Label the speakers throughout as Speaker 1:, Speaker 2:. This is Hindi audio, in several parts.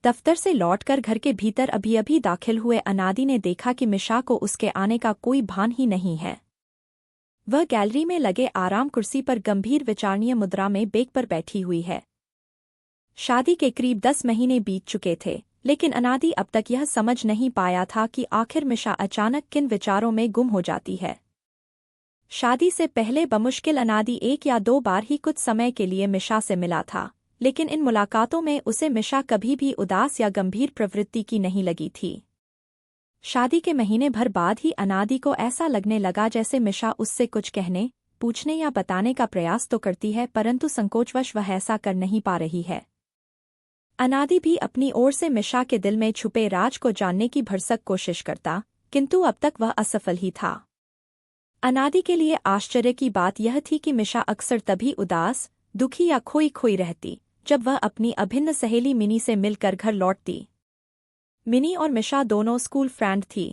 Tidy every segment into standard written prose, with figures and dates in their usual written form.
Speaker 1: दफ्तर से लौटकर घर के भीतर अभी अभी दाखिल हुए अनादि ने देखा कि मिशा को उसके आने का कोई भान ही नहीं है। वह गैलरी में लगे आराम कुर्सी पर गंभीर विचारणीय मुद्रा में बेग पर बैठी हुई है। शादी के करीब 10 महीने बीत चुके थे, लेकिन अनादि अब तक यह समझ नहीं पाया था कि आखिर मिशा अचानक किन विचारों में गुम हो जाती है। शादी से पहले बमुश्किल अनादि 1 या 2 बार ही कुछ समय के लिए मिशा से मिला था, लेकिन इन मुलाकातों में उसे मिशा कभी भी उदास या गंभीर प्रवृत्ति की नहीं लगी थी। शादी के महीने भर बाद ही अनादि को ऐसा लगने लगा जैसे मिशा उससे कुछ कहने, पूछने या बताने का प्रयास तो करती है, परंतु संकोचवश वह ऐसा कर नहीं पा रही है। अनादि भी अपनी ओर से मिशा के दिल में छुपे राज को जानने की भरसक कोशिश करता, किंतु अब तक वह असफल ही था। अनादि के लिए आश्चर्य की बात यह थी कि मिशा अक्सर तभी उदास, दुखी या खोई खोई रहती जब वह अपनी अभिन्न सहेली मिनी से मिलकर घर लौटती। मिनी और मिशा दोनों स्कूल फ्रेंड थी।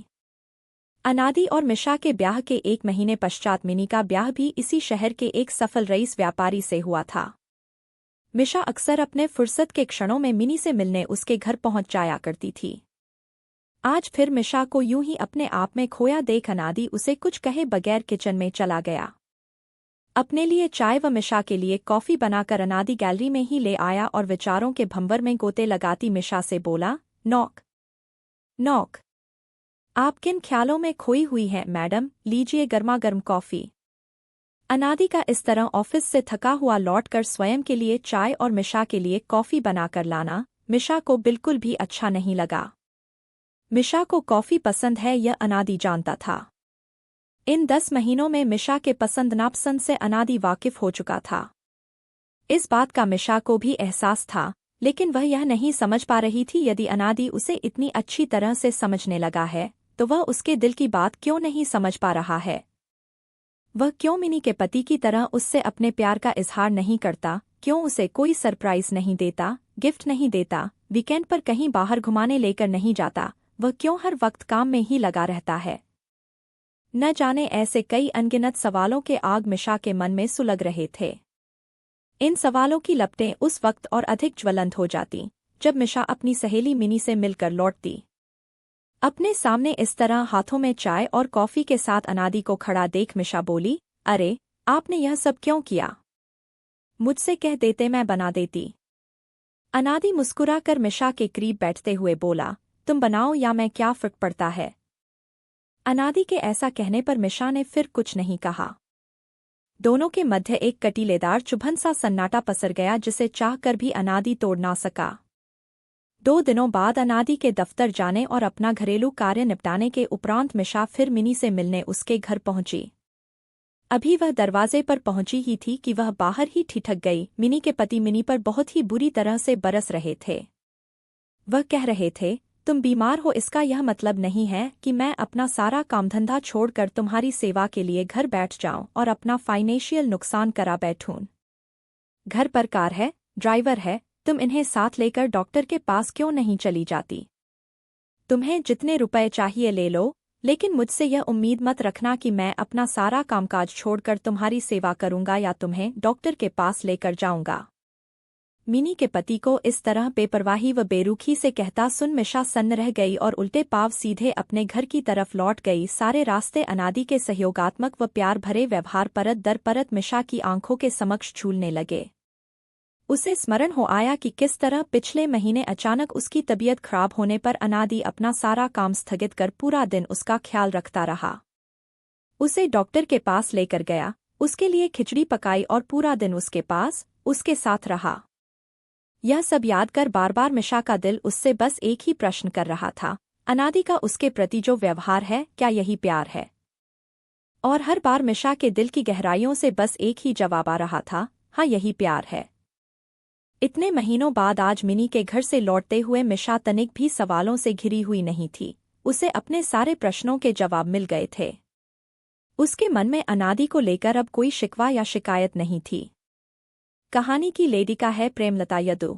Speaker 1: अनादि और मिशा के ब्याह के 1 महीने पश्चात मिनी का ब्याह भी इसी शहर के एक सफल रईस व्यापारी से हुआ था। मिशा अक्सर अपने फुर्सत के क्षणों में मिनी से मिलने उसके घर पहुंच जाया करती थी। आज फिर मिशा को यूं ही अपने आप में खोया देख अनादि उसे कुछ कहे बगैर किचन में चला गया। अपने लिए चाय व मिशा के लिए कॉफी बनाकर अनादि गैलरी में ही ले आया और विचारों के भंवर में गोते लगाती मिशा से बोला, नॉक नॉक, आप किन ख्यालों में खोई हुई हैं मैडम, लीजिए गर्मा गर्म कॉफी। अनादि का इस तरह ऑफिस से थका हुआ लौटकर स्वयं के लिए चाय और मिशा के लिए कॉफी बनाकर लाना मिशा को बिल्कुल भी अच्छा नहीं लगा। मिशा को कॉफी पसंद है यह अनादि जानता था। इन 10 महीनों में मिशा के पसंद नापसंद से अनादि वाकिफ हो चुका था। इस बात का मिशा को भी एहसास था, लेकिन वह यह नहीं समझ पा रही थी यदि अनादि उसे इतनी अच्छी तरह से समझने लगा है तो वह उसके दिल की बात क्यों नहीं समझ पा रहा है। वह क्यों मिनी के पति की तरह उससे अपने प्यार का इजहार नहीं करता, क्यों उसे कोई सरप्राइज नहीं देता, गिफ्ट नहीं देता, वीकेंड पर कहीं बाहर घुमाने लेकर नहीं जाता, वह क्यों हर वक्त काम में ही लगा रहता है। न जाने ऐसे कई अनगिनत सवालों के आग मिशा के मन में सुलग रहे थे। इन सवालों की लपटें उस वक्त और अधिक ज्वलंत हो जाती जब मिशा अपनी सहेली मिनी से मिलकर लौटती। अपने सामने इस तरह हाथों में चाय और कॉफी के साथ अनादि को खड़ा देख मिशा बोली, अरे आपने यह सब क्यों किया? मुझसे कह देते मैं बना देती। अनादि मुस्कुराकर मिशा के करीब बैठते हुए बोला, तुम बनाओ या मैं, क्या फर्क पड़ता है। अनादि के ऐसा कहने पर मिशा ने फिर कुछ नहीं कहा। दोनों के मध्य एक कटीलेदार चुभन सा सन्नाटा पसर गया जिसे चाहकर भी अनादि तोड़ ना सका। 2 दिनों बाद अनादि के दफ्तर जाने और अपना घरेलू कार्य निपटाने के उपरांत मिशा फिर मिनी से मिलने उसके घर पहुंची। अभी वह दरवाजे पर पहुंची ही थी कि वह बाहर ही ठिठक गई। मिनी के पति मिनी पर बहुत ही बुरी तरह से बरस रहे थे। वह कह रहे थे, तुम बीमार हो इसका यह मतलब नहीं है कि मैं अपना सारा कामधंधा छोड़कर तुम्हारी सेवा के लिए घर बैठ जाऊं और अपना फाइनेंशियल नुकसान करा बैठूं। घर पर कार है, ड्राइवर है, तुम इन्हें साथ लेकर डॉक्टर के पास क्यों नहीं चली जाती? तुम्हें जितने रुपए चाहिए ले लो, लेकिन मुझसे यह उम्मीद मत रखना कि मैं अपना सारा कामकाज छोड़कर तुम्हारी सेवा करूंगा या तुम्हें डॉक्टर के पास लेकर जाऊंगा। मिनी के पति को इस तरह बेपरवाही व बेरुखी से कहता सुन मिशा सन्न रह गई और उल्टे पांव सीधे अपने घर की तरफ लौट गई। सारे रास्ते अनादि के सहयोगात्मक व प्यार भरे व्यवहार परत दर परत मिशा की आंखों के समक्ष झूलने लगे। उसे स्मरण हो आया कि किस तरह पिछले महीने अचानक उसकी तबीयत खराब होने पर अनादि अपना सारा काम स्थगित कर पूरा दिन उसका ख्याल रखता रहा। उसे डॉक्टर के पास लेकर गया, उसके लिए खिचड़ी पकाई और पूरा दिन उसके पास उसके साथ रहा। यह सब याद कर बार बार मिशा का दिल उससे बस एक ही प्रश्न कर रहा था, अनादि का उसके प्रति जो व्यवहार है क्या यही प्यार है? और हर बार मिशा के दिल की गहराइयों से बस एक ही जवाब आ रहा था, हाँ यही प्यार है। इतने महीनों बाद आज मिनी के घर से लौटते हुए मिशा तनिक भी सवालों से घिरी हुई नहीं थी। उसे अपने सारे प्रश्नों के जवाब मिल गए थे। उसके मन में अनादि को लेकर अब कोई शिकवा या शिकायत नहीं थी। कहानी की लेडिका है प्रेमलता यदु।